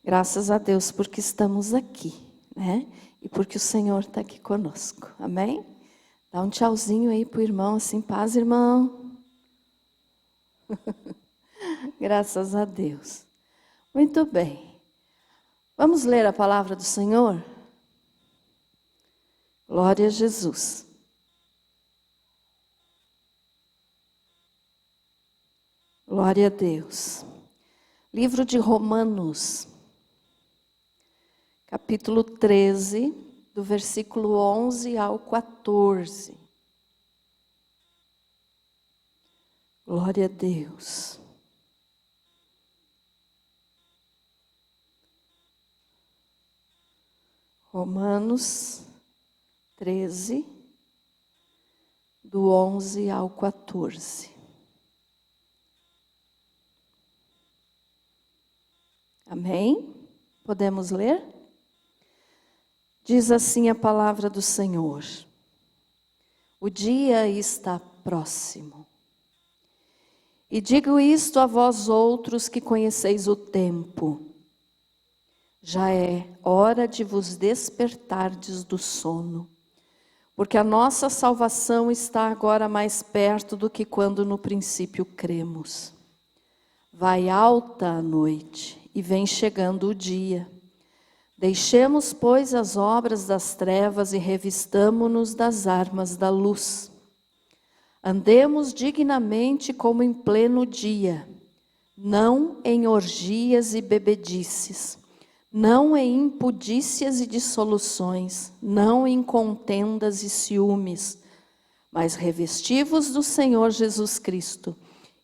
Graças a Deus porque estamos aqui, né? E porque o Senhor está aqui conosco, amém? Dá um tchauzinho aí pro irmão, assim, paz, irmão. Graças a Deus. Muito bem. Vamos ler a palavra do Senhor? Glória a Jesus. Glória a Deus. Livro de Romanos, capítulo 13, do versículo 11 ao 14. Glória a Deus. Romanos 13, do 11 ao 14. Amém? Podemos ler? Diz assim a palavra do Senhor: o dia está próximo. E digo isto a vós outros que conheceis o tempo. Já é hora de vos despertardes do sono, porque a nossa salvação está agora mais perto do que quando no princípio cremos. Vai alta a noite e vem chegando o dia. Deixemos, pois, as obras das trevas e revistamo-nos das armas da luz. Andemos dignamente como em pleno dia, não em orgias e bebedices, não em impudícias e dissoluções, não em contendas e ciúmes, mas revesti-vos do Senhor Jesus Cristo,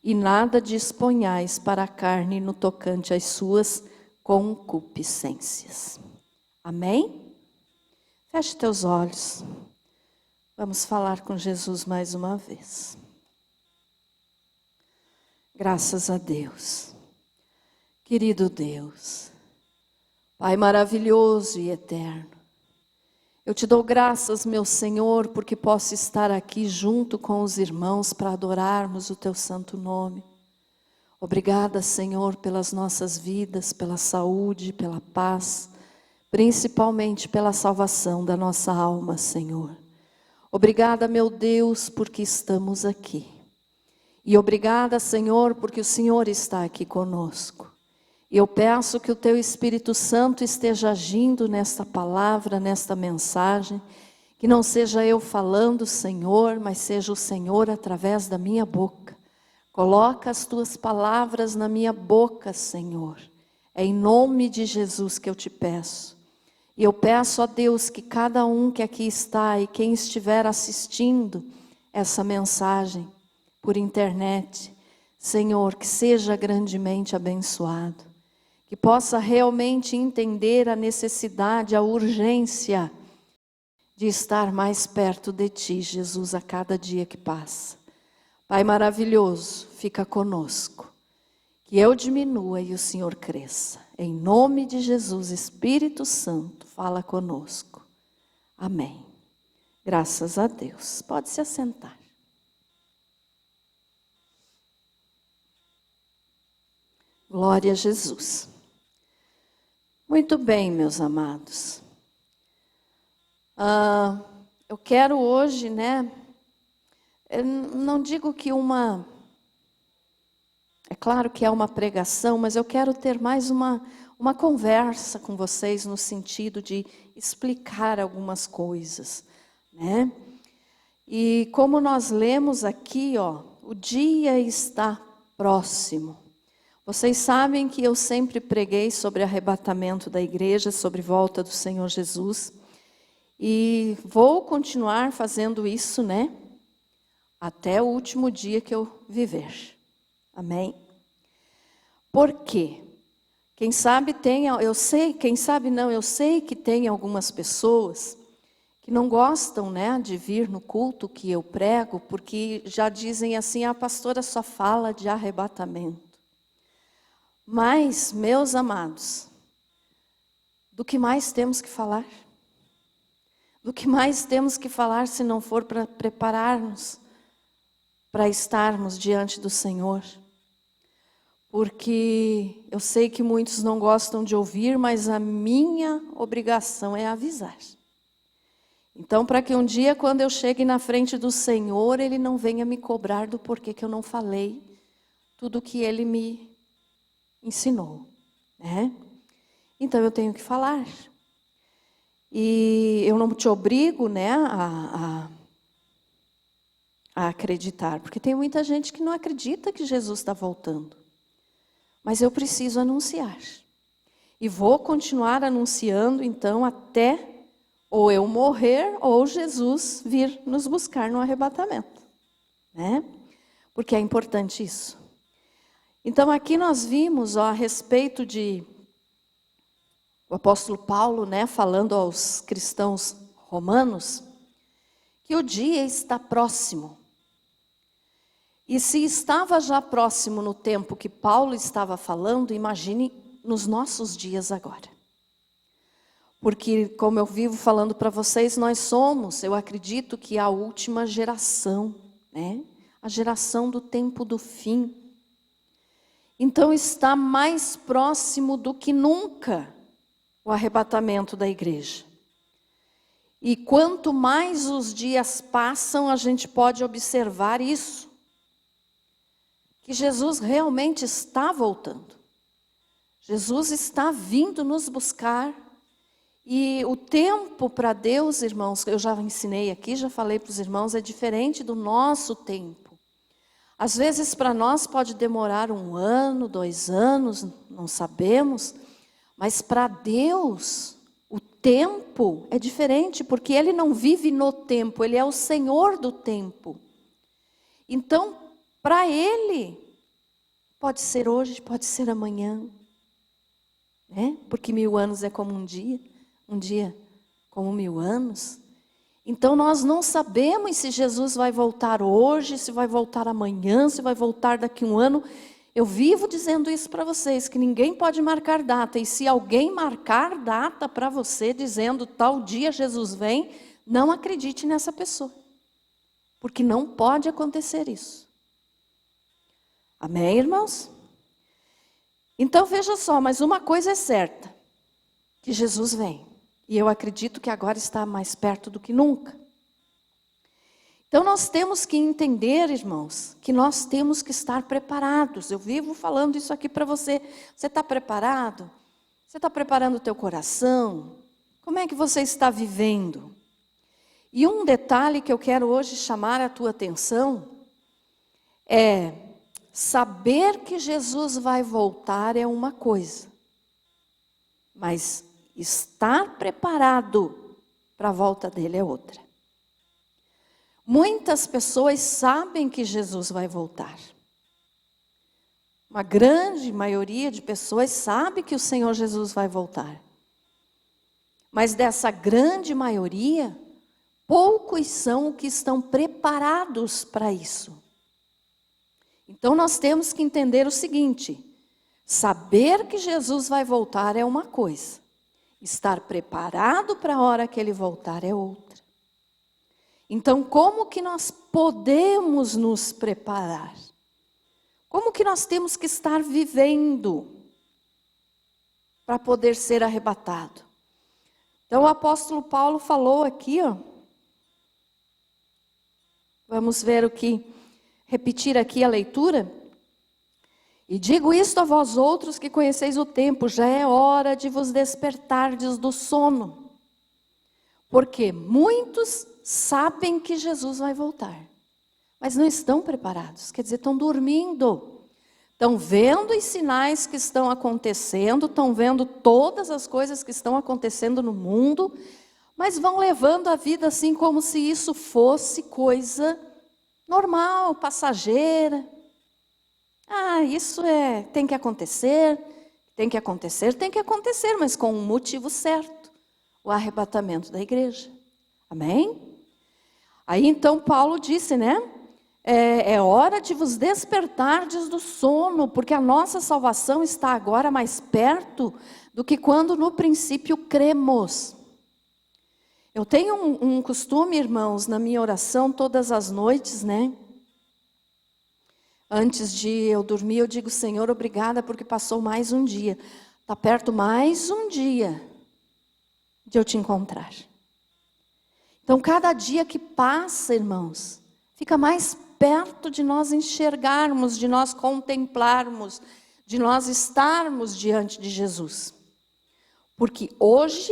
e nada disponhais para a carne no tocante às suas concupiscências. Amém? Feche teus olhos. Vamos falar com Jesus mais uma vez. Graças a Deus. Querido Deus, Pai maravilhoso e eterno, eu te dou graças, meu Senhor, porque posso estar aqui junto com os irmãos para adorarmos o teu santo nome. Obrigada, Senhor, pelas nossas vidas, pela saúde, pela paz, principalmente pela salvação da nossa alma, Senhor. Obrigada, meu Deus, porque estamos aqui. E obrigada, Senhor, porque o Senhor está aqui conosco. E eu peço que o teu Espírito Santo esteja agindo nesta palavra, nesta mensagem, que não seja eu falando, Senhor, mas seja o Senhor através da minha boca. Coloca as tuas palavras na minha boca, Senhor. É em nome de Jesus que eu te peço. E eu peço a Deus que cada um que aqui está e quem estiver assistindo essa mensagem por internet, Senhor, que seja grandemente abençoado. Que possa realmente entender a necessidade, a urgência de estar mais perto de Ti, Jesus, a cada dia que passa. Pai maravilhoso, fica conosco. Que eu diminua e o Senhor cresça. Em nome de Jesus, Espírito Santo, fala conosco. Amém. Graças a Deus. Pode se assentar. Glória a Jesus. Muito bem, meus amados. Eu quero hoje, né? Eu não digo que é claro que é uma pregação, mas eu quero ter mais uma conversa com vocês no sentido de explicar algumas coisas, né? E como nós lemos aqui, ó, o dia está próximo. Vocês sabem que eu sempre preguei sobre arrebatamento da igreja, sobre volta do Senhor Jesus. E vou continuar fazendo isso, né? Até o último dia que eu viver. Amém? Por quê? Quem sabe eu sei que tem algumas pessoas que não gostam, né, de vir no culto que eu prego, porque já dizem assim, a pastora só fala de arrebatamento. Mas, meus amados, do que mais temos que falar? Do que mais temos que falar se não for para preparar-nos para estarmos diante do Senhor? porque eu sei que muitos não gostam de ouvir, mas a minha obrigação é avisar. Então, para que um dia, quando eu chegue na frente do Senhor, Ele não venha me cobrar do porquê que eu não falei tudo o que Ele me ensinou, né? Então, eu tenho que falar. E eu não te obrigo, né, a acreditar, porque tem muita gente que não acredita que Jesus está voltando. Mas eu preciso anunciar. E vou continuar anunciando, então, até ou eu morrer ou Jesus vir nos buscar no arrebatamento, né? Porque é importante isso. Então, aqui nós vimos, ó, a respeito de o apóstolo Paulo, né, falando aos cristãos romanos, que o dia está próximo. E se estava já próximo no tempo que Paulo estava falando, imagine nos nossos dias agora. Porque, como eu vivo falando para vocês, nós somos, eu acredito que a última geração, né? A geração do tempo do fim. Então está mais próximo do que nunca o arrebatamento da igreja. E quanto mais os dias passam, a gente pode observar isso. Que Jesus realmente está voltando. Jesus está vindo nos buscar. E o tempo para Deus, irmãos, eu já ensinei aqui, já falei para os irmãos, é diferente do nosso tempo. Às vezes para nós pode demorar 1 ano, 2 anos, não sabemos. Mas para Deus, o tempo é diferente, porque Ele não vive no tempo, Ele é o Senhor do tempo. Então, para Ele, pode ser hoje, pode ser amanhã, né? Porque 1000 anos é como um dia como 1000 anos. Então nós não sabemos se Jesus vai voltar hoje, se vai voltar amanhã, se vai voltar daqui 1 ano. Eu vivo dizendo isso para vocês, que ninguém pode marcar data. E se alguém marcar data para você, dizendo tal dia Jesus vem, não acredite nessa pessoa. Porque não pode acontecer isso. Amém, irmãos? Então veja só, mas uma coisa é certa, que Jesus vem. E eu acredito que agora está mais perto do que nunca. Então nós temos que entender, irmãos, que nós temos que estar preparados. Eu vivo falando isso aqui para você. Você está preparado? Você está preparando o teu coração? Como é que você está vivendo? E um detalhe que eu quero hoje chamar a tua atenção é saber que Jesus vai voltar é uma coisa, mas estar preparado para a volta dele é outra. Muitas pessoas sabem que Jesus vai voltar. Uma grande maioria de pessoas sabe que o Senhor Jesus vai voltar. Mas dessa grande maioria, poucos são que estão preparados para isso. Então nós temos que entender o seguinte: saber que Jesus vai voltar é uma coisa, estar preparado para a hora que Ele voltar é outra. Então, como que nós podemos nos preparar? Como que nós temos que estar vivendo para poder ser arrebatado? Então, o apóstolo Paulo falou aqui, ó. Vamos ver repetir aqui a leitura. E digo isto a vós outros que conheceis o tempo, já é hora de vos despertardes do sono. Porque muitos sabem que Jesus vai voltar, mas não estão preparados, quer dizer, estão dormindo. Estão vendo os sinais que estão acontecendo, estão vendo todas as coisas que estão acontecendo no mundo, mas vão levando a vida assim como se isso fosse coisa normal, passageira. Isso tem que acontecer, mas com um motivo certo, o arrebatamento da igreja. Amém? Aí então Paulo disse, né? É hora de vos despertardes do sono, porque a nossa salvação está agora mais perto do que quando no princípio cremos. Eu tenho um costume, irmãos, na minha oração todas as noites, né? Antes de eu dormir, eu digo, Senhor, obrigada porque passou mais um dia. Está perto mais um dia de eu te encontrar. Então, cada dia que passa, irmãos, fica mais perto de nós enxergarmos, de nós contemplarmos, de nós estarmos diante de Jesus. Porque hoje,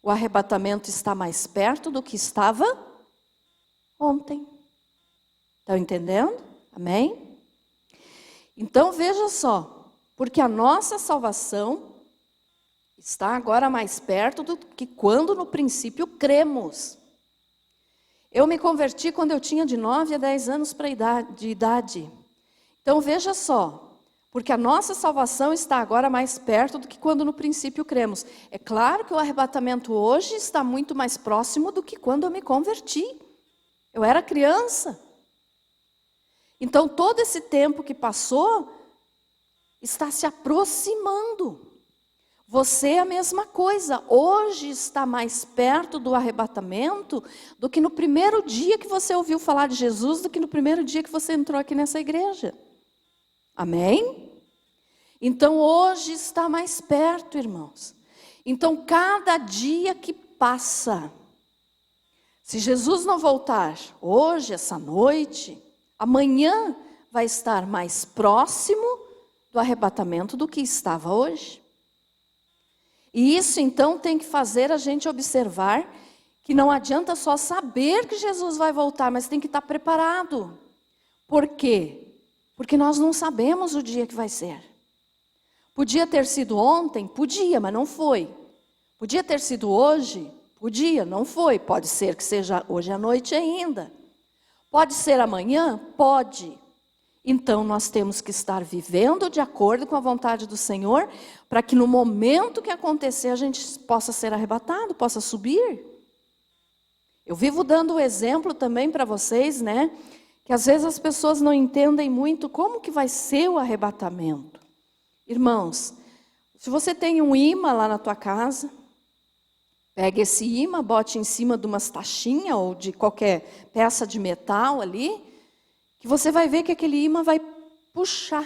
o arrebatamento está mais perto do que estava ontem. Estão entendendo? Amém? Então, veja só, porque a nossa salvação está agora mais perto do que quando no princípio cremos. Eu me converti quando eu tinha de 9 a 10 anos de idade. Então veja só, porque a nossa salvação está agora mais perto do que quando no princípio cremos. É claro que o arrebatamento hoje está muito mais próximo do que quando eu me converti. Eu era criança. Então todo esse tempo que passou está se aproximando. Você é a mesma coisa, hoje está mais perto do arrebatamento do que no primeiro dia que você ouviu falar de Jesus, do que no primeiro dia que você entrou aqui nessa igreja. Amém? Então hoje está mais perto, irmãos. Então cada dia que passa, se Jesus não voltar hoje, essa noite, amanhã vai estar mais próximo do arrebatamento do que estava hoje. E isso então tem que fazer a gente observar que não adianta só saber que Jesus vai voltar, mas tem que estar preparado. Por quê? Porque nós não sabemos o dia que vai ser. Podia ter sido ontem? Podia, mas não foi. Podia ter sido hoje? Podia, não foi. Pode ser que seja hoje à noite ainda. Pode ser amanhã? Pode. Então, nós temos que estar vivendo de acordo com a vontade do Senhor, para que no momento que acontecer, a gente possa ser arrebatado, possa subir. Eu vivo dando o exemplo também para vocês, né? Que às vezes as pessoas não entendem muito como que vai ser o arrebatamento. Irmãos, se você tem um imã lá na tua casa, pegue esse imã, bote em cima de umas taxinhas ou de qualquer peça de metal ali, que você vai ver que aquele imã vai puxar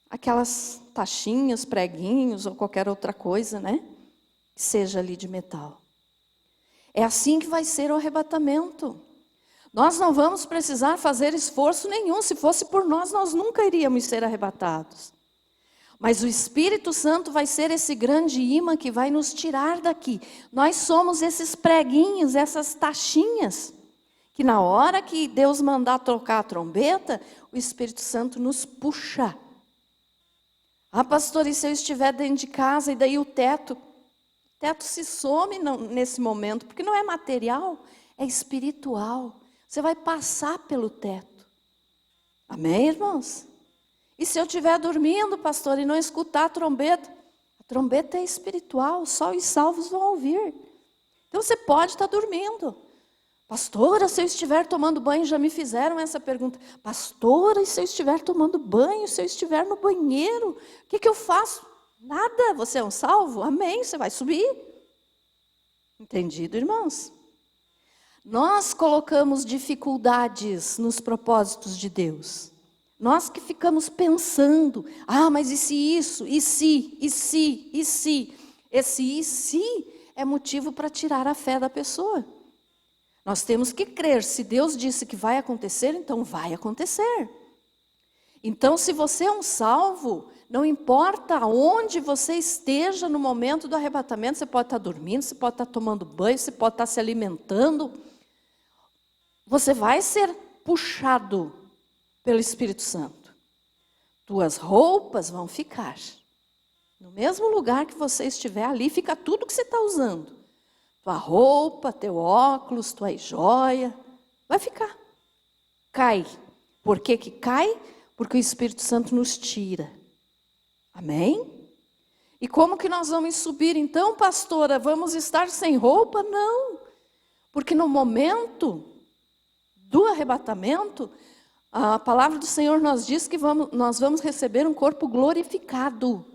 aquelas taxinhas, preguinhos ou qualquer outra coisa, né? Que seja ali de metal. É assim que vai ser o arrebatamento. Nós não vamos precisar fazer esforço nenhum. Se fosse por nós, nós nunca iríamos ser arrebatados. Mas o Espírito Santo vai ser esse grande imã que vai nos tirar daqui. Nós somos esses preguinhos, essas taxinhas, que na hora que Deus mandar tocar a trombeta, o Espírito Santo nos puxa. Ah, pastor, e se eu estiver dentro de casa e daí o teto se some nesse momento, porque não é material, é espiritual. Você vai passar pelo teto. Amém, irmãos? E se eu estiver dormindo, pastor, e não escutar a trombeta é espiritual, só os salvos vão ouvir. Então você pode estar dormindo. Pastora, se eu estiver tomando banho, já me fizeram essa pergunta. Pastora, e se eu estiver tomando banho, se eu estiver no banheiro, o que eu faço? Nada, você é um salvo? Amém, você vai subir. Entendido, irmãos? Nós colocamos dificuldades nos propósitos de Deus. Nós que ficamos pensando, mas e se isso, e se? Esse e se é motivo para tirar a fé da pessoa. Nós temos que crer, se Deus disse que vai acontecer, então vai acontecer. Então, se você é um salvo, não importa onde você esteja no momento do arrebatamento, você pode estar dormindo, você pode estar tomando banho, você pode estar se alimentando, você vai ser puxado pelo Espírito Santo. Tuas roupas vão ficar. No mesmo lugar que você estiver ali, fica tudo que você está usando. Tua roupa, teu óculos, tua joia, vai ficar. Cai. Por que que cai? Porque o Espírito Santo nos tira. Amém? E como que nós vamos subir então, pastora? Vamos estar sem roupa? Não. Porque no momento do arrebatamento, a palavra do Senhor nos diz que nós vamos receber um corpo glorificado.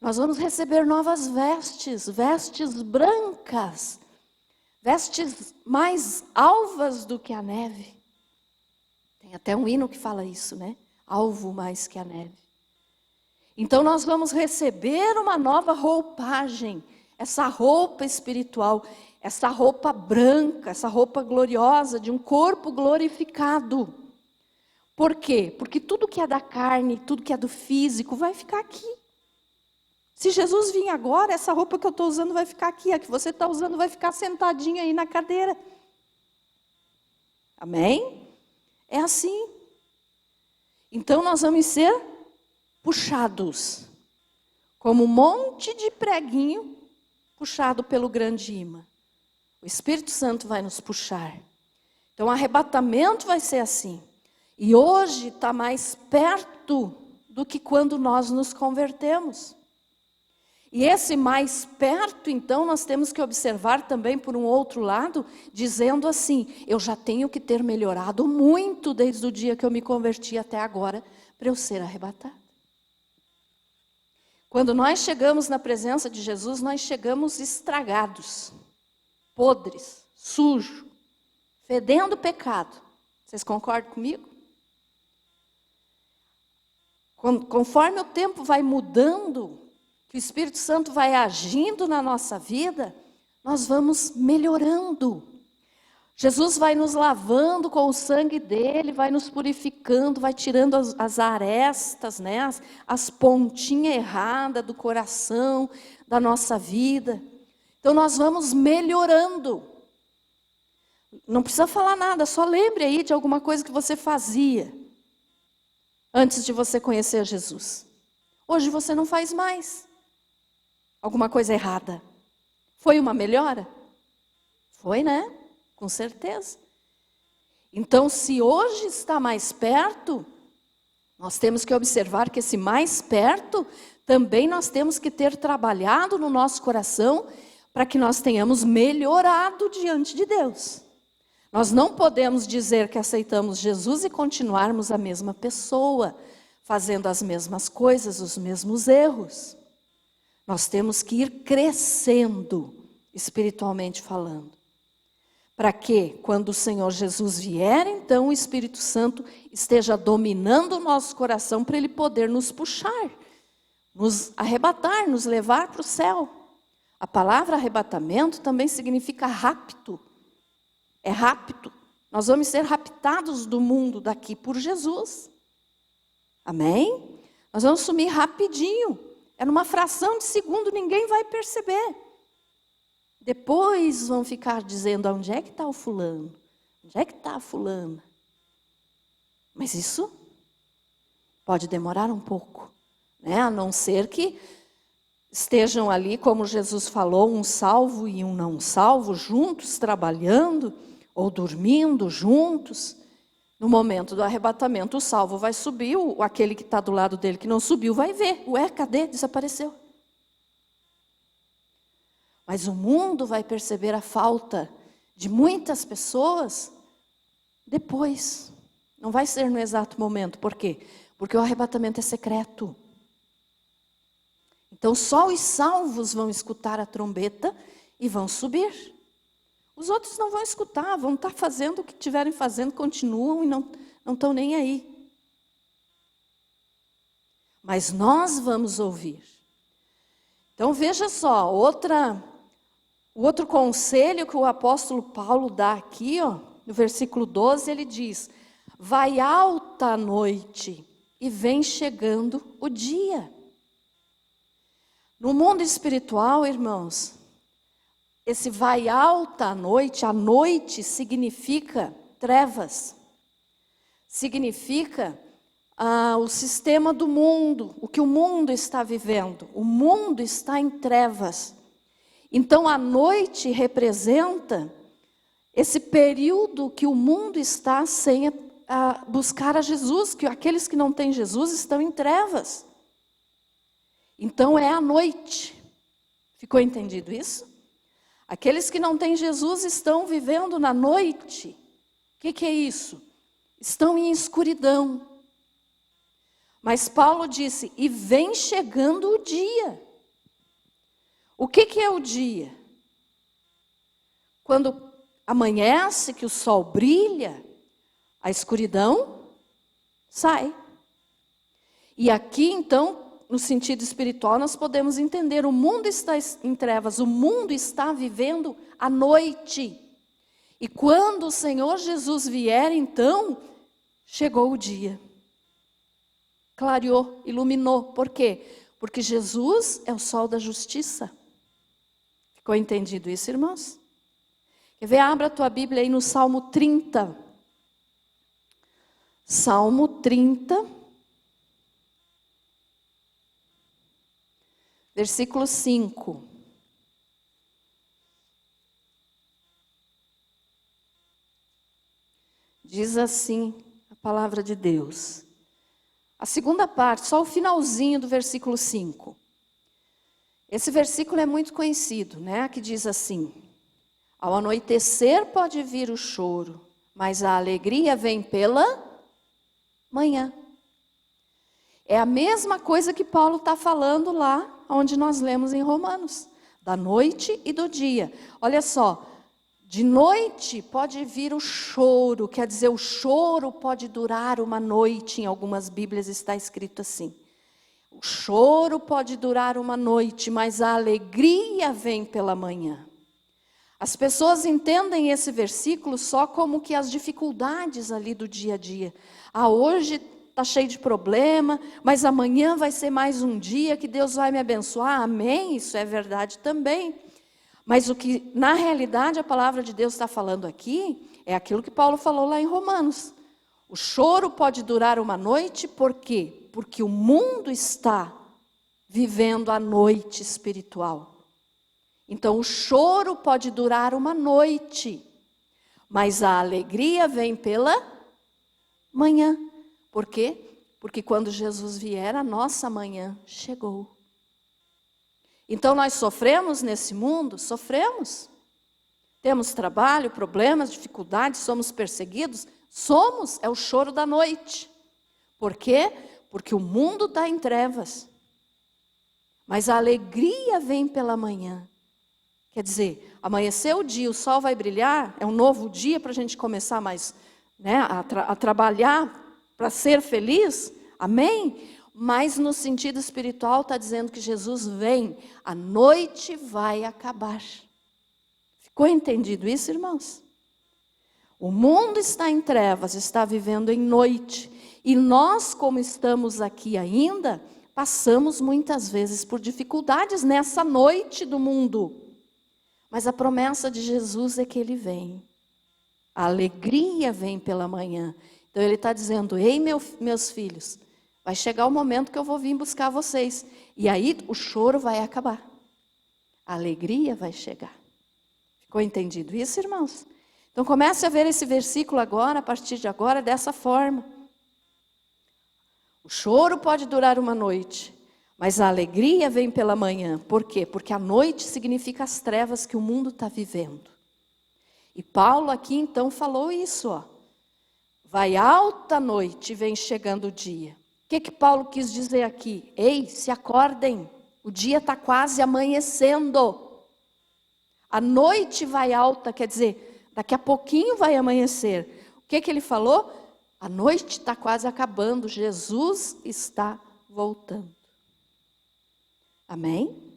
Nós vamos receber novas vestes, vestes brancas, vestes mais alvas do que a neve. Tem até um hino que fala isso, né? Alvo mais que a neve. Então nós vamos receber uma nova roupagem, essa roupa espiritual, essa roupa branca, essa roupa gloriosa de um corpo glorificado. Por quê? Porque tudo que é da carne, tudo que é do físico vai ficar aqui. Se Jesus vir agora, essa roupa que eu estou usando vai ficar aqui, a que você está usando vai ficar sentadinha aí na cadeira. Amém? É assim. Então nós vamos ser puxados, como um monte de preguinho puxado pelo grande imã. O Espírito Santo vai nos puxar. Então o arrebatamento vai ser assim. E hoje está mais perto do que quando nós nos convertemos. E esse mais perto, então, nós temos que observar também por um outro lado, dizendo assim, eu já tenho que ter melhorado muito desde o dia que eu me converti até agora, para eu ser arrebatado. Quando nós chegamos na presença de Jesus, nós chegamos estragados, podres, sujos, fedendo pecado. Vocês concordam comigo? Conforme o tempo vai mudando, que o Espírito Santo vai agindo na nossa vida, nós vamos melhorando. Jesus vai nos lavando com o sangue dele, vai nos purificando, vai tirando as arestas, né? as pontinhas erradas do coração, da nossa vida. Então nós vamos melhorando. Não precisa falar nada, só lembre aí de alguma coisa que você fazia antes de você conhecer Jesus. Hoje você não faz mais. Alguma coisa errada. Foi uma melhora? Foi, né? Com certeza. Então, se hoje está mais perto, nós temos que observar que esse mais perto, também nós temos que ter trabalhado no nosso coração para que nós tenhamos melhorado diante de Deus. Nós não podemos dizer que aceitamos Jesus e continuarmos a mesma pessoa, fazendo as mesmas coisas, os mesmos erros. Nós temos que ir crescendo, espiritualmente falando. Para que, quando o Senhor Jesus vier, então o Espírito Santo esteja dominando o nosso coração para Ele poder nos puxar, nos arrebatar, nos levar para o céu. A palavra arrebatamento também significa rapto. É rapto. Nós vamos ser raptados do mundo daqui por Jesus. Amém? Nós vamos sumir rapidinho. É numa fração de segundo, ninguém vai perceber. Depois vão ficar dizendo, onde é que está o fulano? Onde é que está a fulana? Mas isso pode demorar um pouco, né? A não ser que estejam ali, como Jesus falou, um salvo e um não salvo, juntos trabalhando ou dormindo juntos. No momento do arrebatamento, o salvo vai subir, aquele que está do lado dele que não subiu vai ver. Ué, cadê? Desapareceu. Mas o mundo vai perceber a falta de muitas pessoas depois. Não vai ser no exato momento. Por quê? Porque o arrebatamento é secreto. Então só os salvos vão escutar a trombeta e vão subir. Os outros não vão escutar, vão estar fazendo o que estiverem fazendo, continuam e não estão nem aí. Mas nós vamos ouvir. Então veja só, o outro conselho que o apóstolo Paulo dá aqui, ó, no versículo 12, ele diz, vai alta a noite e vem chegando o dia. No mundo espiritual, irmãos, esse vai alta a noite significa trevas, significa o sistema do mundo, o que o mundo está vivendo. O mundo está em trevas. Então a noite representa esse período que o mundo está sem buscar a Jesus, que aqueles que não têm Jesus estão em trevas. Então é a noite. Ficou entendido isso? Aqueles que não têm Jesus estão vivendo na noite. O que é isso? Estão em escuridão. Mas Paulo disse, e vem chegando o dia. O que é o dia? Quando amanhece, que o sol brilha, a escuridão sai. E aqui, então, no sentido espiritual, nós podemos entender, o mundo está em trevas, o mundo está vivendo a noite. E quando o Senhor Jesus vier, então, chegou o dia. Clareou, iluminou. Por quê? Porque Jesus é o sol da justiça. Ficou entendido isso, irmãos? Quer ver? Abra a tua Bíblia aí no Salmo 30. Salmo 30. Versículo 5. Diz assim a palavra de Deus. A segunda parte, só o finalzinho do versículo 5. Esse versículo é muito conhecido, né? Que diz assim: ao anoitecer pode vir o choro, mas a alegria vem pela manhã. É a mesma coisa que Paulo está falando lá, onde nós lemos em Romanos, da noite e do dia. Olha só, de noite pode vir o choro, quer dizer, o choro pode durar uma noite, em algumas Bíblias está escrito assim. O choro pode durar uma noite, mas a alegria vem pela manhã. As pessoas entendem esse versículo só como que as dificuldades ali do dia a dia. Hoje está cheio de problema, mas amanhã vai ser mais um dia que Deus vai me abençoar. Amém? Isso é verdade também. Mas o que, na realidade, a palavra de Deus está falando aqui, é aquilo que Paulo falou lá em Romanos. O choro pode durar uma noite, por quê? Porque o mundo está vivendo a noite espiritual. Então, o choro pode durar uma noite, mas a alegria vem pela manhã. Por quê? Porque quando Jesus vier, a nossa manhã chegou. Então, nós sofremos nesse mundo? Sofremos. Temos trabalho, problemas, dificuldades, somos perseguidos? Somos, é o choro da noite. Por quê? Porque o mundo está em trevas. Mas a alegria vem pela manhã. Quer dizer, amanheceu o dia, o sol vai brilhar, é um novo dia para a gente começar mais, né, a trabalhar para ser feliz, amém? Mas no sentido espiritual está dizendo que Jesus vem, a noite vai acabar. Ficou entendido isso, irmãos? O mundo está em trevas, está vivendo em noite, e nós, como estamos aqui ainda, passamos muitas vezes por dificuldades nessa noite do mundo. Mas a promessa de Jesus é que Ele vem. A alegria vem pela manhã. Então Ele está dizendo, ei meus filhos, vai chegar o momento que eu vou vir buscar vocês. E aí o choro vai acabar. A alegria vai chegar. Ficou entendido isso, irmãos? Então comece a ver esse versículo agora, a partir de agora, dessa forma. O choro pode durar uma noite, mas a alegria vem pela manhã. Por quê? Porque a noite significa as trevas que o mundo está vivendo. E Paulo aqui então falou isso, ó. Vai alta noite e vem chegando o dia. O que Paulo quis dizer aqui? Ei, se acordem, o dia está quase amanhecendo. A noite vai alta, quer dizer, daqui a pouquinho vai amanhecer. O que ele falou? A noite está quase acabando, Jesus está voltando. Amém?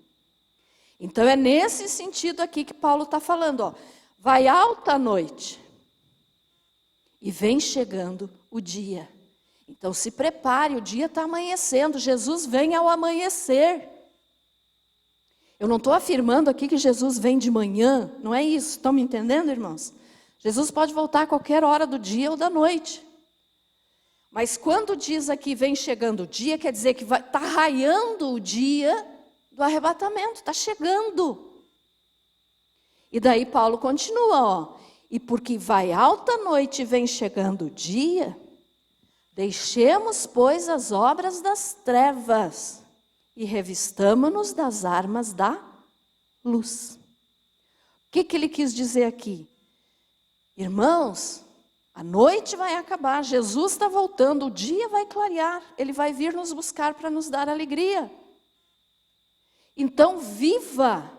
Então é nesse sentido aqui que Paulo está falando, ó. Vai alta a noite e vem chegando o dia. Então se prepare, o dia está amanhecendo, Jesus vem ao amanhecer. Eu não estou afirmando aqui que Jesus vem de manhã, não é isso, estão me entendendo, irmãos? Jesus pode voltar a qualquer hora do dia ou da noite. Mas quando diz aqui vem chegando o dia, quer dizer que está raiando o dia do arrebatamento, está chegando. E daí Paulo continua, ó. E porque vai alta noite e vem chegando o dia, deixemos, pois, as obras das trevas e revistamo-nos das armas da luz. O que ele quis dizer aqui? Irmãos, a noite vai acabar, Jesus está voltando, o dia vai clarear, Ele vai vir nos buscar para nos dar alegria. Então viva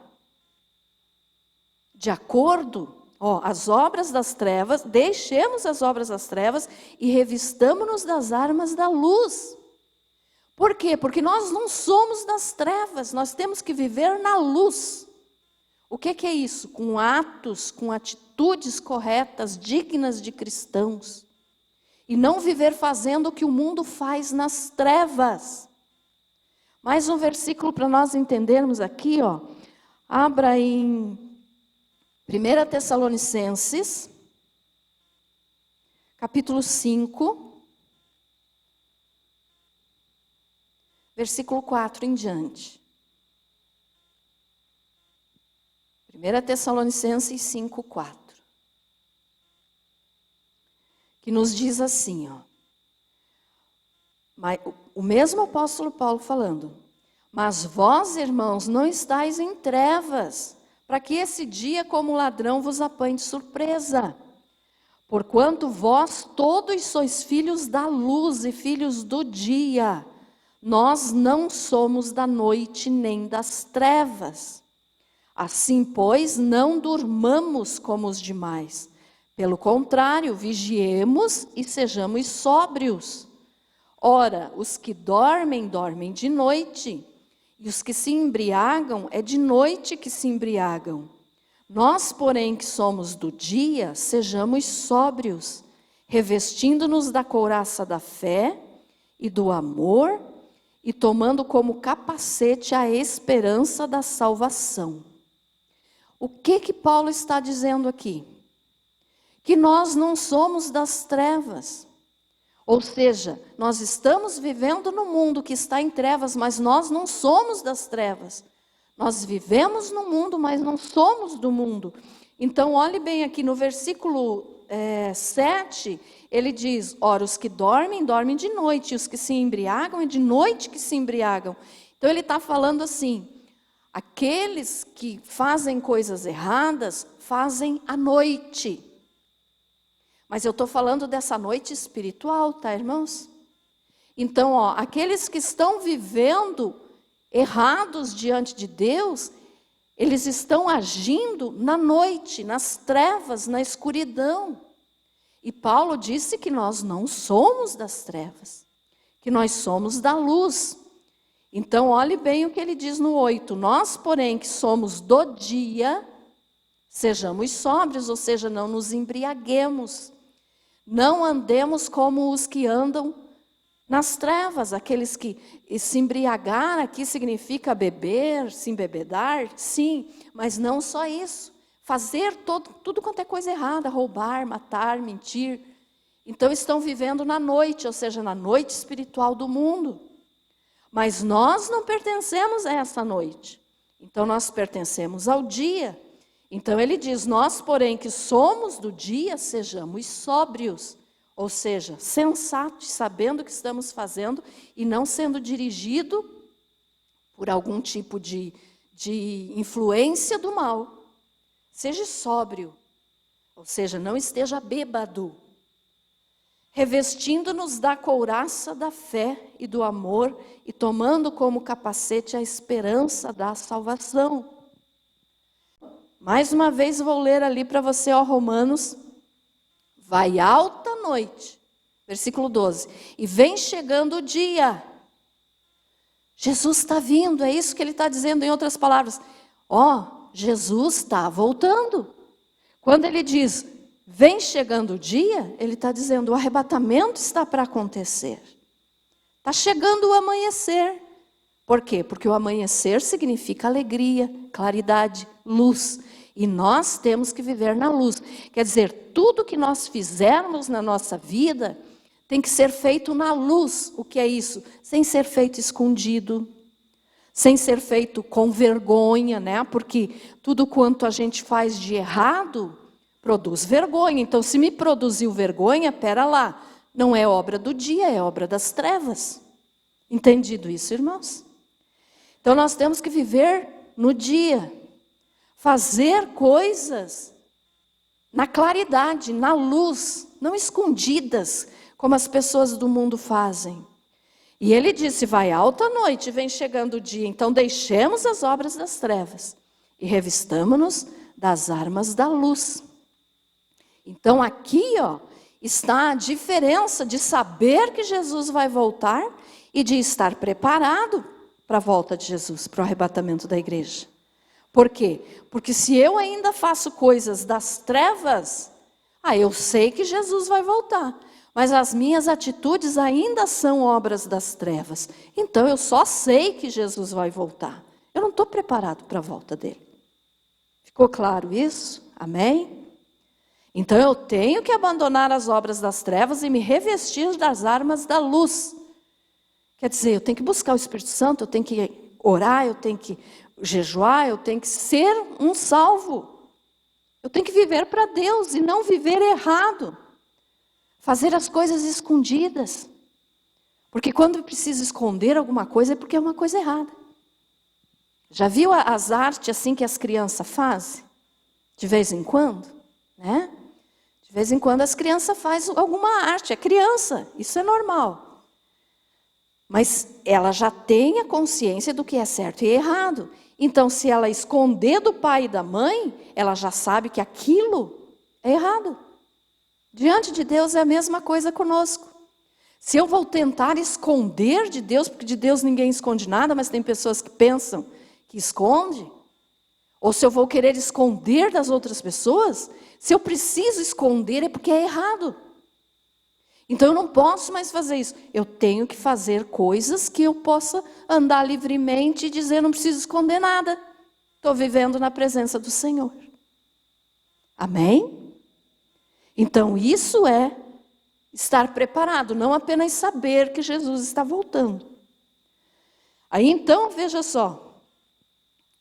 de acordo as obras das trevas, deixemos as obras das trevas e revistamo-nos das armas da luz. Por quê? Porque nós não somos das trevas, nós temos que viver na luz. O que é isso? Com atos, com atitudes corretas, dignas de cristãos. E não viver fazendo o que o mundo faz nas trevas. Mais um versículo para nós entendermos aqui, abra em 1 Tessalonicenses, capítulo 5, versículo 4 em diante. 1 Tessalonicenses 5, 4. Que nos diz assim, o mesmo apóstolo Paulo falando: mas vós, irmãos, não estáis em trevas, para que esse dia como ladrão vos apanhe de surpresa. Porquanto vós todos sois filhos da luz e filhos do dia. Nós não somos da noite nem das trevas. Assim, pois, não durmamos como os demais. Pelo contrário, vigiemos e sejamos sóbrios. Ora, os que dormem, dormem de noite, e os que se embriagam, é de noite que se embriagam. Nós, porém, que somos do dia, sejamos sóbrios, revestindo-nos da couraça da fé e do amor, e tomando como capacete a esperança da salvação. O que Paulo está dizendo aqui? Que nós não somos das trevas. Ou seja, nós estamos vivendo no mundo que está em trevas, mas nós não somos das trevas. Nós vivemos no mundo, mas não somos do mundo. Então, olhe bem aqui no versículo 7, ele diz: ora, os que dormem, dormem de noite, e os que se embriagam, é de noite que se embriagam. Então, ele está falando assim: aqueles que fazem coisas erradas, fazem à noite. Mas eu estou falando dessa noite espiritual, tá, irmãos? Então, aqueles que estão vivendo errados diante de Deus, eles estão agindo na noite, nas trevas, na escuridão. E Paulo disse que nós não somos das trevas, que nós somos da luz. Então, olhe bem o que ele diz no 8. Nós, porém, que somos do dia, sejamos sóbrios, ou seja, não nos embriaguemos. Não andemos como os que andam nas trevas, aqueles que se embriagar aqui significa beber, se embebedar, sim, mas não só isso. Fazer tudo quanto é coisa errada, roubar, matar, mentir. Então estão vivendo na noite, ou seja, na noite espiritual do mundo. Mas nós não pertencemos a essa noite. Então nós pertencemos ao dia. Então ele diz: nós, porém, que somos do dia, sejamos sóbrios, ou seja, sensatos, sabendo o que estamos fazendo e não sendo dirigido por algum tipo de influência do mal. Seja sóbrio, ou seja, não esteja bêbado, revestindo-nos da couraça da fé e do amor e tomando como capacete a esperança da salvação. Mais uma vez vou ler ali para você, Romanos. Vai alta noite, versículo 12, e vem chegando o dia. Jesus está vindo, é isso que ele está dizendo em outras palavras. Jesus está voltando. Quando ele diz, vem chegando o dia, ele está dizendo, o arrebatamento está para acontecer. Está chegando o amanhecer. Por quê? Porque o amanhecer significa alegria, claridade, luz. E nós temos que viver na luz. Quer dizer, tudo que nós fizermos na nossa vida tem que ser feito na luz. O que é isso? Sem ser feito escondido, sem ser feito com vergonha, né? Porque tudo quanto a gente faz de errado produz vergonha. Então, se me produziu vergonha, pera lá, não é obra do dia, é obra das trevas. Entendido isso, irmãos? Então, nós temos que viver no dia. Fazer coisas na claridade, na luz, não escondidas, como as pessoas do mundo fazem. E ele disse, vai alta noite, vem chegando o dia, então deixemos as obras das trevas e revistamo-nos das armas da luz. Então aqui, está a diferença de saber que Jesus vai voltar e de estar preparado para a volta de Jesus, para o arrebatamento da igreja. Por quê? Porque se eu ainda faço coisas das trevas, eu sei que Jesus vai voltar, mas as minhas atitudes ainda são obras das trevas. Então eu só sei que Jesus vai voltar. Eu não estou preparado para a volta dele. Ficou claro isso? Amém? Então eu tenho que abandonar as obras das trevas e me revestir das armas da luz. Quer dizer, eu tenho que buscar o Espírito Santo, eu tenho que orar, eu tenho que jejuar, eu tenho que ser um salvo. Eu tenho que viver para Deus e não viver errado. Fazer as coisas escondidas. Porque quando eu preciso esconder alguma coisa é porque é uma coisa errada. Já viu as artes assim que as crianças fazem? De vez em quando, né? De vez em quando as crianças fazem alguma arte, é criança, isso é normal. Mas ela já tem a consciência do que é certo e errado. Então, se ela esconder do pai e da mãe, ela já sabe que aquilo é errado. Diante de Deus é a mesma coisa conosco. Se eu vou tentar esconder de Deus, porque de Deus ninguém esconde nada, mas tem pessoas que pensam que esconde, ou se eu vou querer esconder das outras pessoas, se eu preciso esconder é porque é errado. Então eu não posso mais fazer isso. Eu tenho que fazer coisas que eu possa andar livremente e dizer, não preciso esconder nada. Estou vivendo na presença do Senhor. Amém? Então isso é estar preparado, não apenas saber que Jesus está voltando. Aí então, veja só,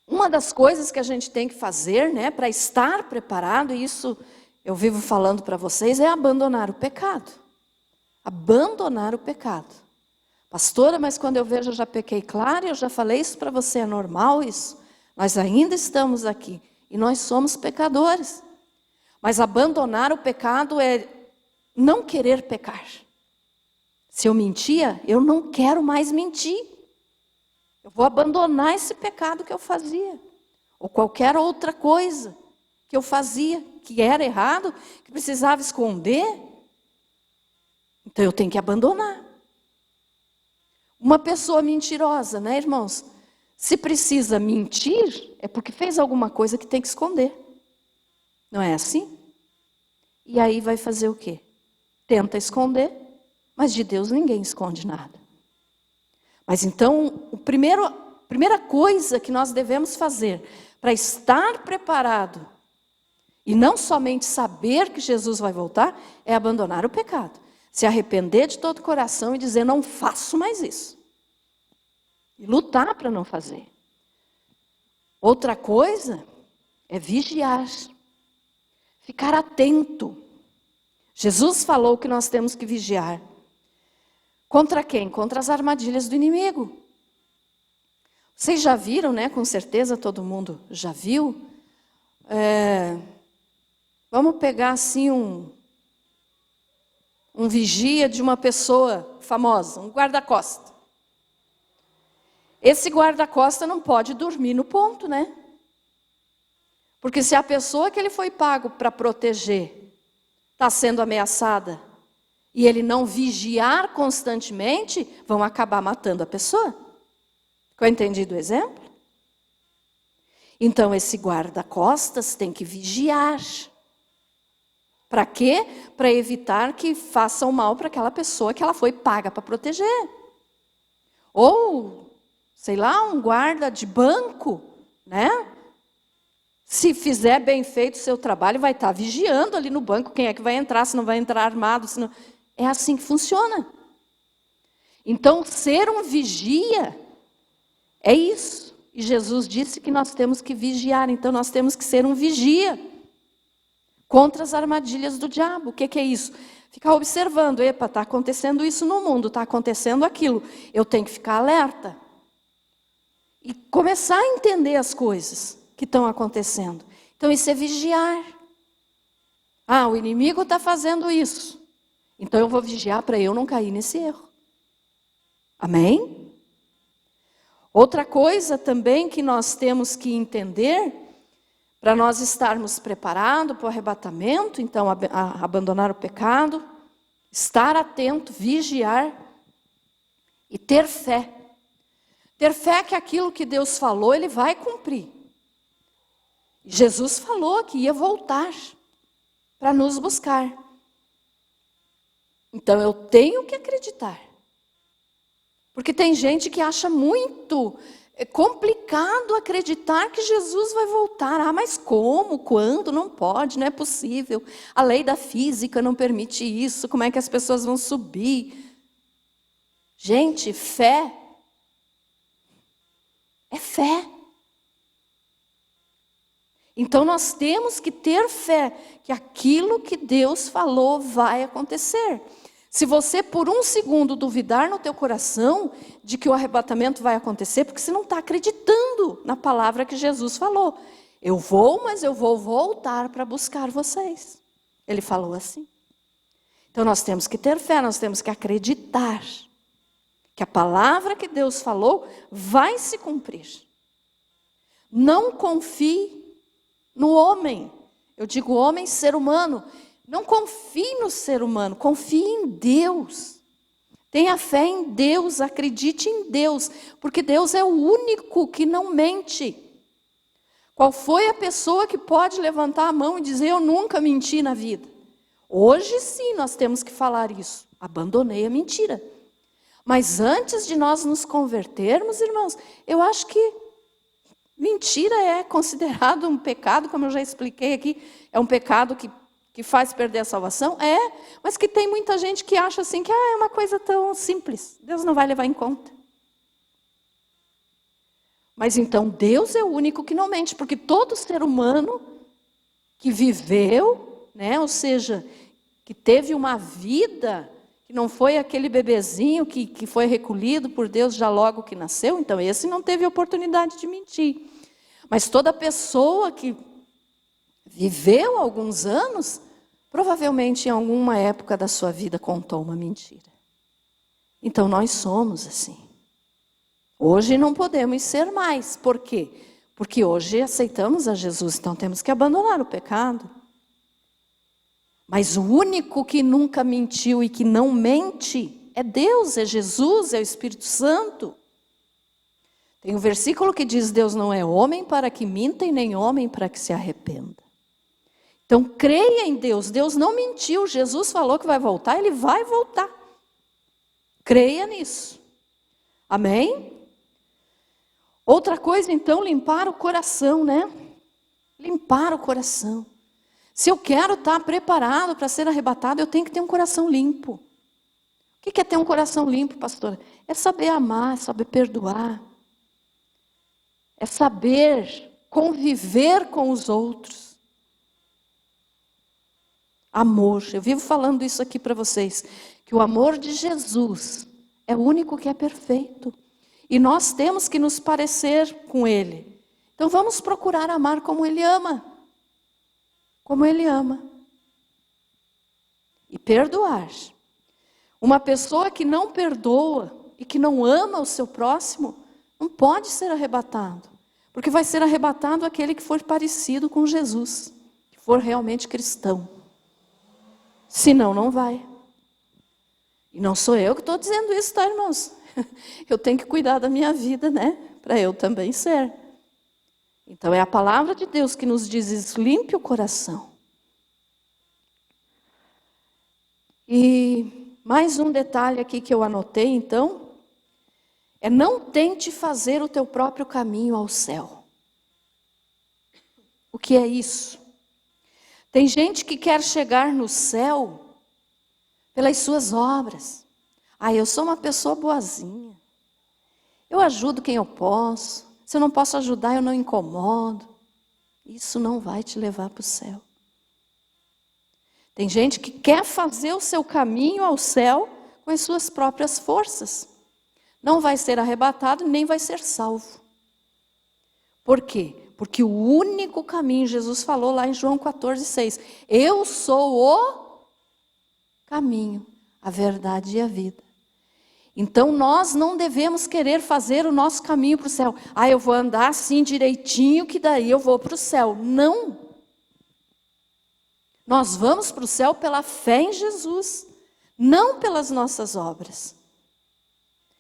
uma das coisas que a gente tem que fazer, né, para estar preparado, e isso eu vivo falando para vocês, é abandonar o pecado. Abandonar o pecado. Pastora, mas quando eu vejo eu já pequei, claro, eu já falei isso para você, é normal isso. Nós ainda estamos aqui e nós somos pecadores. Mas abandonar o pecado é não querer pecar. Se eu mentia, eu não quero mais mentir. Eu vou abandonar esse pecado que eu fazia. Ou qualquer outra coisa que eu fazia, que era errado, que precisava esconder. Então eu tenho que abandonar. Uma pessoa mentirosa, né, irmãos? Se precisa mentir, é porque fez alguma coisa que tem que esconder. Não é assim? E aí vai fazer o quê? Tenta esconder, mas de Deus ninguém esconde nada. Mas então, a primeira coisa que nós devemos fazer para estar preparado e não somente saber que Jesus vai voltar, é abandonar o pecado. Se arrepender de todo o coração e dizer, não faço mais isso. E lutar para não fazer. Outra coisa é vigiar. Ficar atento. Jesus falou que nós temos que vigiar. Contra quem? Contra as armadilhas do inimigo. Vocês já viram, né? Com certeza todo mundo já viu. Vamos pegar assim um vigia de uma pessoa famosa, um guarda-costa. Esse guarda-costa não pode dormir no ponto, né? Porque se a pessoa que ele foi pago para proteger está sendo ameaçada e ele não vigiar constantemente, vão acabar matando a pessoa. Ficou entendido o exemplo? Então esse guarda-costas tem que vigiar. Para quê? Para evitar que façam mal para aquela pessoa que ela foi paga para proteger. Ou, sei lá, um guarda de banco, né? Se fizer bem feito o seu trabalho, vai estar vigiando ali no banco quem é que vai entrar, se não vai entrar armado. Se não... É assim que funciona. Então, ser um vigia é isso. E Jesus disse que nós temos que vigiar, então nós temos que ser um vigia. Contra as armadilhas do diabo. O que é isso? Ficar observando, epa, está acontecendo isso no mundo, está acontecendo aquilo. Eu tenho que ficar alerta. E começar a entender as coisas que estão acontecendo. Então isso é vigiar. O inimigo está fazendo isso. Então eu vou vigiar para eu não cair nesse erro. Amém? Outra coisa também que nós temos que entender, Para nós estarmos preparados para o arrebatamento, então abandonar o pecado, estar atento, vigiar e ter fé. Ter fé que aquilo que Deus falou, Ele vai cumprir. Jesus falou que ia voltar para nos buscar. Então eu tenho que acreditar. Porque tem gente que acha muito complicado acreditar que Jesus vai voltar. Ah, mas como? Quando? Não pode, não é possível. A lei da física não permite isso. Como é que as pessoas vão subir? Gente, fé é fé. Então nós temos que ter fé que aquilo que Deus falou vai acontecer. Se você por um segundo duvidar no teu coração de que o arrebatamento vai acontecer, porque você não está acreditando na palavra que Jesus falou. Eu vou, mas eu vou voltar para buscar vocês. Ele falou assim. Então nós temos que ter fé, nós temos que acreditar que a palavra que Deus falou vai se cumprir. Não confie no homem. Eu digo homem, ser humano. Não confie no ser humano, confie em Deus. Tenha fé em Deus, acredite em Deus, porque Deus é o único que não mente. Qual foi a pessoa que pode levantar a mão e dizer, eu nunca menti na vida? Hoje sim nós temos que falar isso. Abandonei a mentira. Mas antes de nós nos convertermos, irmãos, eu acho que mentira é considerado um pecado, como eu já expliquei aqui, é um pecado que faz perder a salvação? É, mas que tem muita gente que acha assim, que é uma coisa tão simples, Deus não vai levar em conta. Mas então Deus é o único que não mente, porque todo ser humano que viveu, né, ou seja, que teve uma vida, que não foi aquele bebezinho que foi recolhido por Deus já logo que nasceu, então esse não teve oportunidade de mentir. Mas toda pessoa que viveu alguns anos, provavelmente em alguma época da sua vida contou uma mentira. Então nós somos assim. Hoje não podemos ser mais. Por quê? Porque hoje aceitamos a Jesus, então temos que abandonar o pecado. Mas o único que nunca mentiu e que não mente é Deus, é Jesus, é o Espírito Santo. Tem um versículo que diz, Deus não é homem para que minta e nem homem para que se arrependa. Então creia em Deus, Deus não mentiu, Jesus falou que vai voltar, Ele vai voltar. Creia nisso. Amém? Outra coisa então, limpar o coração, né? Limpar o coração. Se eu quero estar preparado para ser arrebatado, eu tenho que ter um coração limpo. O que é ter um coração limpo, pastora? É saber amar, é saber perdoar. É saber conviver com os outros. Amor. Eu vivo falando isso aqui para vocês. Que o amor de Jesus é o único que é perfeito. E nós temos que nos parecer com Ele. Então vamos procurar amar como Ele ama. Como Ele ama. E perdoar. Uma pessoa que não perdoa e que não ama o seu próximo, não pode ser arrebatado. Porque vai ser arrebatado aquele que for parecido com Jesus. Que for realmente cristão. Senão não vai. E não sou eu que estou dizendo isso, tá, irmãos? Eu tenho que cuidar da minha vida, né? Para eu também ser. Então é a palavra de Deus que nos diz, limpe o coração. E mais um detalhe aqui que eu anotei, então, é não tente fazer o teu próprio caminho ao céu. O que é isso? Tem gente que quer chegar no céu pelas suas obras. Ah, eu sou uma pessoa boazinha. Eu ajudo quem eu posso. Se eu não posso ajudar, eu não incomodo. Isso não vai te levar para o céu. Tem gente que quer fazer o seu caminho ao céu com as suas próprias forças. Não vai ser arrebatado, nem vai ser salvo. Por quê? Porque o único caminho, Jesus falou lá em João 14,6. Eu sou o caminho, a verdade e a vida. Então nós não devemos querer fazer o nosso caminho para o céu. Eu vou andar assim direitinho que daí eu vou para o céu. Não. Nós vamos para o céu pela fé em Jesus, não pelas nossas obras.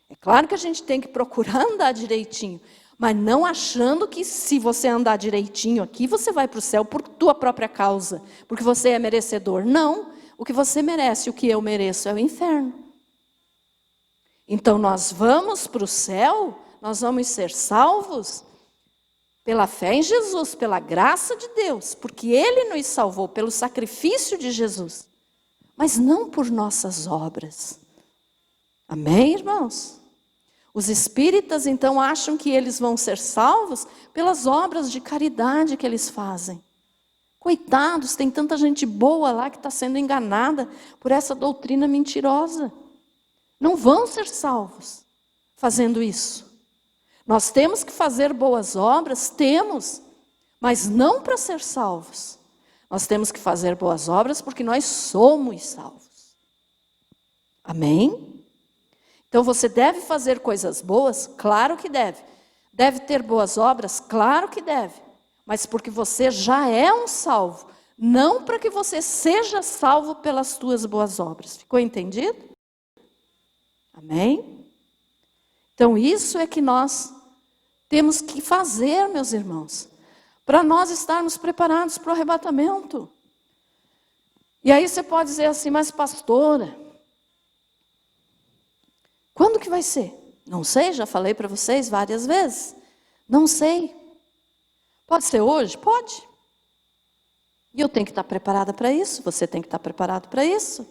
É claro que a gente tem que procurar andar direitinho, mas não achando que se você andar direitinho aqui, você vai para o céu por tua própria causa, porque você é merecedor. Não, o que você merece, o que eu mereço é o inferno. Então nós vamos para o céu, nós vamos ser salvos pela fé em Jesus, pela graça de Deus, porque Ele nos salvou pelo sacrifício de Jesus, mas não por nossas obras. Amém, irmãos? Os espíritas, então, acham que eles vão ser salvos pelas obras de caridade que eles fazem. Coitados, tem tanta gente boa lá que está sendo enganada por essa doutrina mentirosa. Não vão ser salvos fazendo isso. Nós temos que fazer boas obras, temos, mas não para ser salvos. Nós temos que fazer boas obras porque nós somos salvos. Amém? Então você deve fazer coisas boas? Claro que deve. Deve ter boas obras? Claro que deve. Mas porque você já é um salvo, não para que você seja salvo pelas tuas boas obras. Ficou entendido? Amém? Então isso é que nós temos que fazer, meus irmãos, para nós estarmos preparados para o arrebatamento. E aí você pode dizer assim, mas pastora, quando que vai ser? Não sei, já falei para vocês várias vezes. Não sei. Pode ser hoje? Pode. E eu tenho que estar preparada para isso, você tem que estar preparado para isso.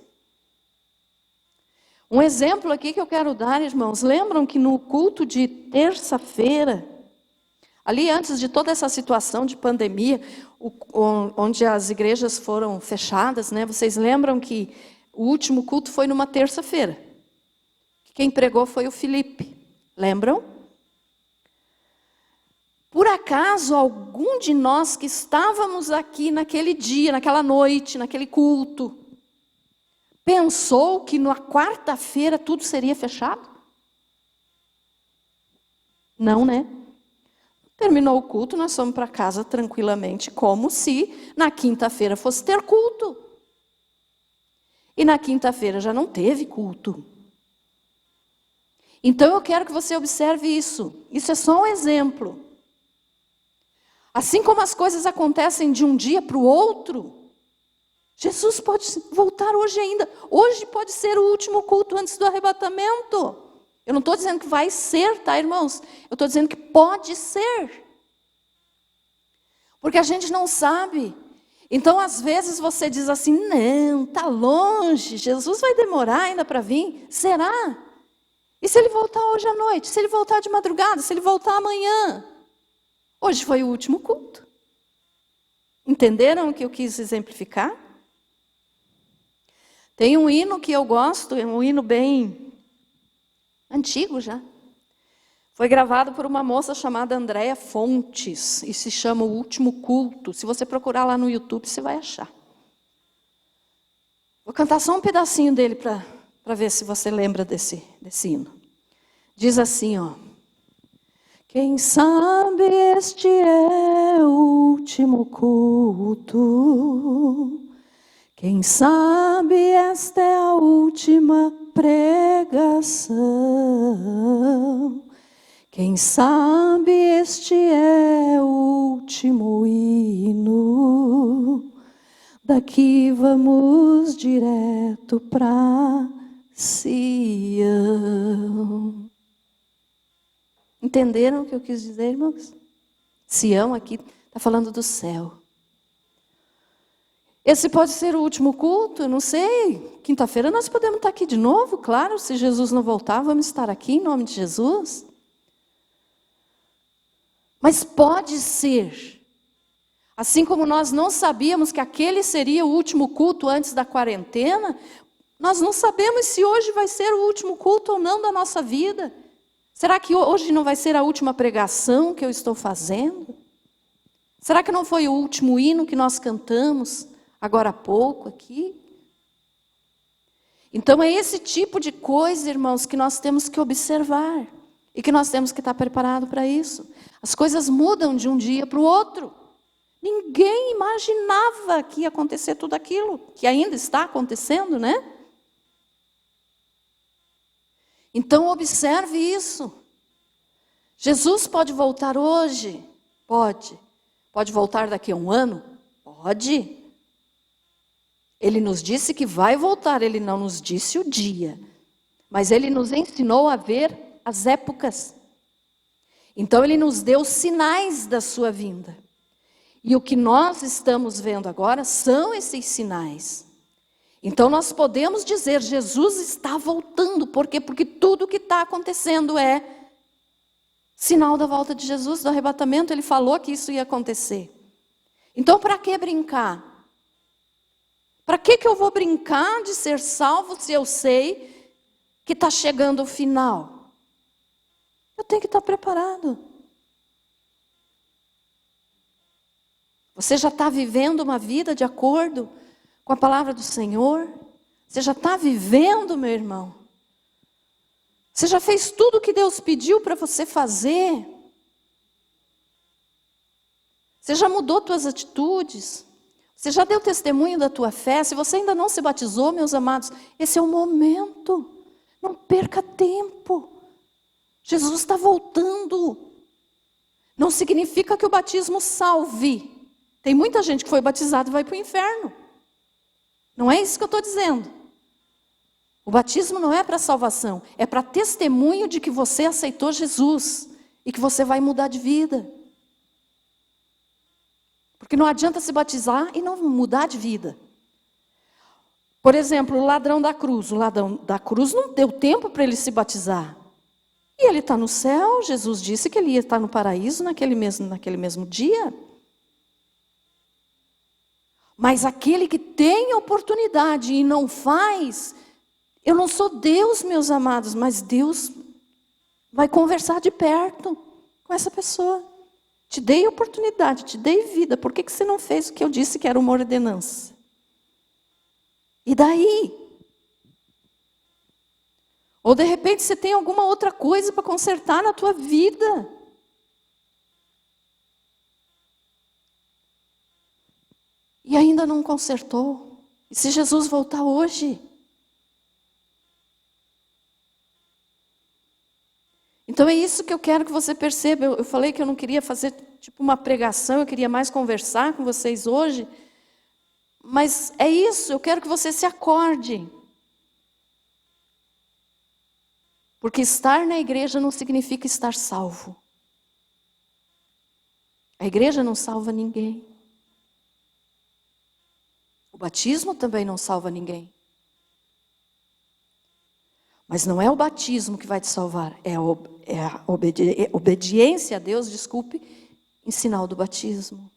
Um exemplo aqui que eu quero dar, irmãos, lembram que no culto de terça-feira, ali antes de toda essa situação de pandemia, onde as igrejas foram fechadas, né? Vocês lembram que o último culto foi numa terça-feira? Quem pregou foi o Felipe, lembram? Por acaso, algum de nós que estávamos aqui naquele dia, naquela noite, naquele culto, pensou que na quarta-feira tudo seria fechado? Não, né? Terminou o culto, nós fomos para casa tranquilamente, como se na quinta-feira fosse ter culto. E na quinta-feira já não teve culto. Então eu quero que você observe isso. Isso é só um exemplo. Assim como as coisas acontecem de um dia para o outro, Jesus pode voltar hoje ainda. Hoje pode ser o último culto antes do arrebatamento. Eu não estou dizendo que vai ser, tá, irmãos? Eu estou dizendo que pode ser. Porque a gente não sabe. Então, às vezes, você diz assim, não, está longe, Jesus vai demorar ainda para vir. Será? E se ele voltar hoje à noite? Se ele voltar de madrugada? Se ele voltar amanhã? Hoje foi o último culto. Entenderam o que eu quis exemplificar? Tem um hino que eu gosto, é um hino bem antigo já. Foi gravado por uma moça chamada Andréia Fontes e se chama O Último Culto. Se você procurar lá no YouTube, você vai achar. Vou cantar só um pedacinho dele para ver se você lembra desse hino. Diz assim, ó. Quem sabe este é o último culto. Quem sabe esta é a última pregação. Quem sabe este é o último hino. Daqui vamos direto para Sião. Entenderam o que eu quis dizer, irmãos? Sião aqui está falando do céu. Esse pode ser o último culto, eu não sei. Quinta-feira nós podemos estar aqui de novo, claro. Se Jesus não voltar, vamos estar aqui em nome de Jesus. Mas pode ser. Assim como nós não sabíamos que aquele seria o último culto antes da quarentena, nós não sabemos se hoje vai ser o último culto ou não da nossa vida. Será que hoje não vai ser a última pregação que eu estou fazendo? Será que não foi o último hino que nós cantamos agora há pouco aqui? Então é esse tipo de coisa, irmãos, que nós temos que observar. E que nós temos que estar preparados para isso. As coisas mudam de um dia para o outro. Ninguém imaginava que ia acontecer tudo aquilo, que ainda está acontecendo, né? Então observe isso. Jesus pode voltar hoje? Pode. Pode voltar daqui a um ano? Pode. Ele nos disse que vai voltar, ele não nos disse o dia. Mas ele nos ensinou a ver as épocas. Então ele nos deu sinais da sua vinda. E o que nós estamos vendo agora são esses sinais. Então nós podemos dizer, Jesus está voltando. Por quê? Porque tudo o que está acontecendo é sinal da volta de Jesus, do arrebatamento. Ele falou que isso ia acontecer. Então para que brincar? Para que eu vou brincar de ser salvo se eu sei que está chegando o final? Eu tenho que estar preparado. Você já está vivendo uma vida de acordo com a palavra do Senhor? Você já está vivendo, meu irmão? Você já fez tudo o que Deus pediu para você fazer? Você já mudou suas atitudes? Você já deu testemunho da tua fé? Se você ainda não se batizou, meus amados, esse é o momento. Não perca tempo. Jesus está voltando. Não significa que o batismo salve. Tem muita gente que foi batizada e vai para o inferno. Não é isso que eu estou dizendo. O batismo não é para salvação. É para testemunho de que você aceitou Jesus. E que você vai mudar de vida. Porque não adianta se batizar e não mudar de vida. Por exemplo, o ladrão da cruz. O ladrão da cruz não deu tempo para ele se batizar. E ele está no céu. Jesus disse que ele ia estar no paraíso naquele mesmo dia. Mas aquele que tem oportunidade e não faz, eu não sou Deus, meus amados, mas Deus vai conversar de perto com essa pessoa. Te dei oportunidade, te dei vida, por que você não fez o que eu disse que era uma ordenança? E daí? Ou de repente você tem alguma outra coisa para consertar na tua vida. E ainda não consertou. E se Jesus voltar hoje? Então é isso que eu quero que você perceba. Eu falei que eu não queria fazer tipo uma pregação, eu queria mais conversar com vocês hoje. Mas é isso, eu quero que você se acorde. Porque estar na igreja não significa estar salvo. A igreja não salva ninguém. O batismo também não salva ninguém. Mas não é o batismo que vai te salvar, é a obediência a Deus, em sinal do batismo.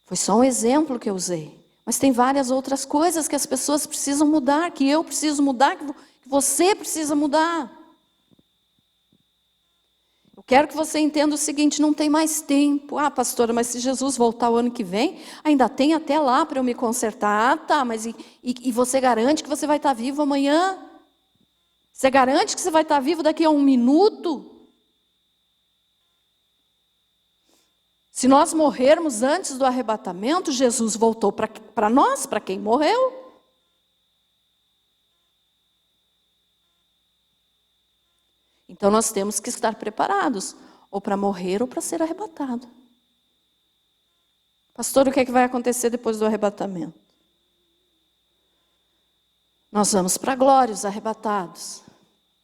Foi só um exemplo que eu usei. Mas tem várias outras coisas que as pessoas precisam mudar, que eu preciso mudar, que você precisa mudar. Eu quero que você entenda o seguinte, não tem mais tempo. Ah, pastora, mas se Jesus voltar o ano que vem, ainda tem até lá para eu me consertar. Ah, tá, mas e você garante que você vai estar vivo amanhã? Você garante que você vai estar vivo daqui a 1 minuto? Se nós morrermos antes do arrebatamento, Jesus voltou para nós, para quem morreu. Então nós temos que estar preparados, ou para morrer ou para ser arrebatado. Pastor, o que é que vai acontecer depois do arrebatamento? Nós vamos para a glória, os arrebatados.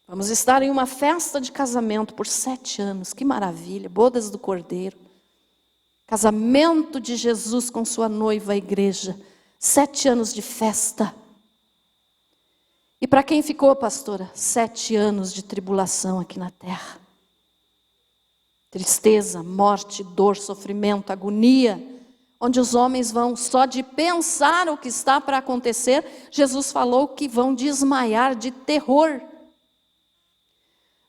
Vamos estar em uma festa de casamento por 7 anos, que maravilha, bodas do Cordeiro. Casamento de Jesus com sua noiva, a igreja. 7 anos de festa. E para quem ficou, pastora? 7 anos de tribulação aqui na terra. Tristeza, morte, dor, sofrimento, agonia. Onde os homens vão, só de pensar o que está para acontecer, Jesus falou que vão desmaiar de terror.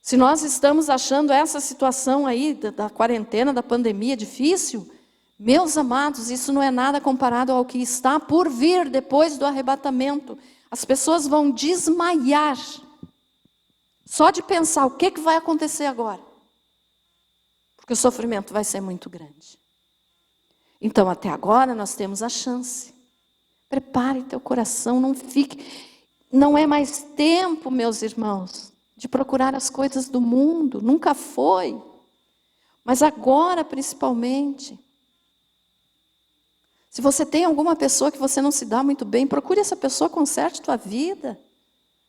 Se nós estamos achando essa situação aí da quarentena, da pandemia difícil, Meus amados, isso não é nada comparado ao que está por vir depois do arrebatamento. As pessoas vão desmaiar só de pensar o que vai acontecer agora. Porque o sofrimento vai ser muito grande. Então, até agora, nós temos a chance. Prepare teu coração, não fique... Não é mais tempo, meus irmãos, de procurar as coisas do mundo. Nunca foi. Mas agora, principalmente. Se você tem alguma pessoa que você não se dá muito bem, procure essa pessoa, conserte tua vida.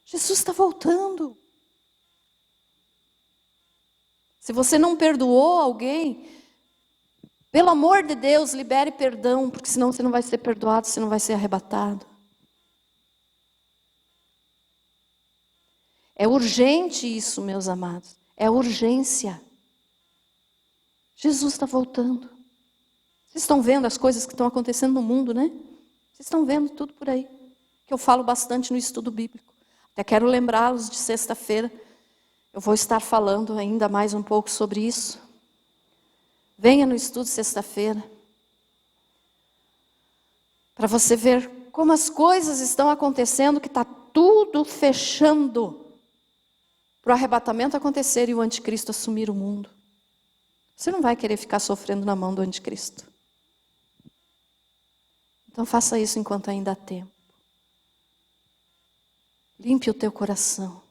Jesus está voltando. Se você não perdoou alguém, pelo amor de Deus, libere perdão, porque senão você não vai ser perdoado, você não vai ser arrebatado. É urgente isso, meus amados. É urgência. Jesus está voltando. Vocês estão vendo as coisas que estão acontecendo no mundo, né? Vocês estão vendo tudo por aí. Que eu falo bastante no estudo bíblico. Até quero lembrá-los de sexta-feira. Eu vou estar falando ainda mais um pouco sobre isso. Venha no estudo sexta-feira. Para você ver como as coisas estão acontecendo, que está tudo fechando para o arrebatamento acontecer e o anticristo assumir o mundo. Você não vai querer ficar sofrendo na mão do anticristo. Então faça isso enquanto ainda há tempo. Limpe o teu coração.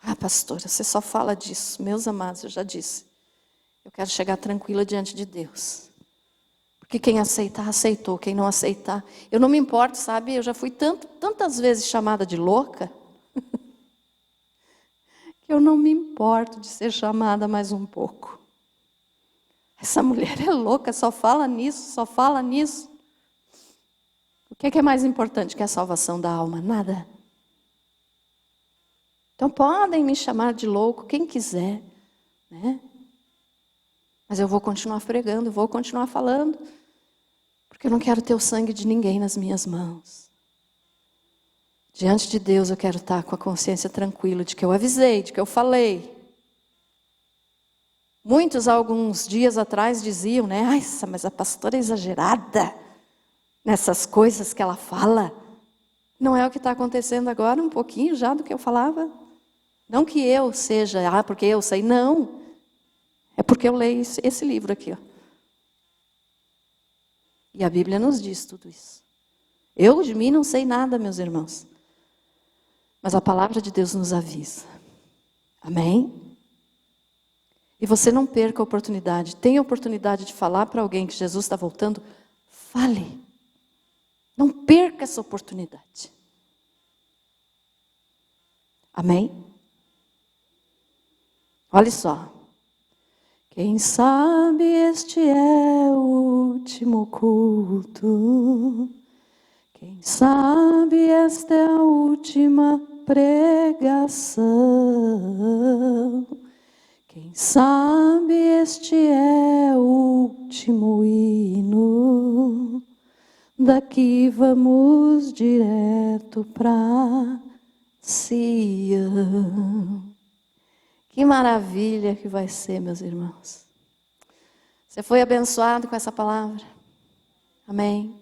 Ah, pastora, você só fala disso. Meus amados, eu já disse. Eu quero chegar tranquila diante de Deus. Porque quem aceitar, aceitou. Quem não aceitar... Eu não me importo, sabe? Eu já fui tantas vezes chamada de louca... que eu não me importo de ser chamada mais um pouco. Essa mulher é louca, só fala nisso, só fala nisso. O que é mais importante que a salvação da alma? Nada. Então podem me chamar de louco, quem quiser, né? Mas eu vou continuar pregando, vou continuar falando, porque eu não quero ter o sangue de ninguém nas minhas mãos. Diante de Deus eu quero estar com a consciência tranquila de que eu avisei, de que eu falei. Muitos, alguns dias atrás, diziam, né? Ai, mas a pastora é exagerada nessas coisas que ela fala. Não é o que está acontecendo agora, um pouquinho já do que eu falava? Não que eu seja, porque eu sei, não. É porque eu leio esse livro aqui, ó. E a Bíblia nos diz tudo isso. Eu de mim não sei nada, meus irmãos. Mas a palavra de Deus nos avisa. Amém? E você não perca a oportunidade. Tem a oportunidade de falar para alguém que Jesus está voltando? Fale. Não perca essa oportunidade. Amém? Olha só. Quem sabe este é o último culto. Quem sabe esta é a última pregação. Quem sabe este é o último hino. Daqui vamos direto para Sião. Que maravilha que vai ser, meus irmãos. Você foi abençoado com essa palavra? Amém?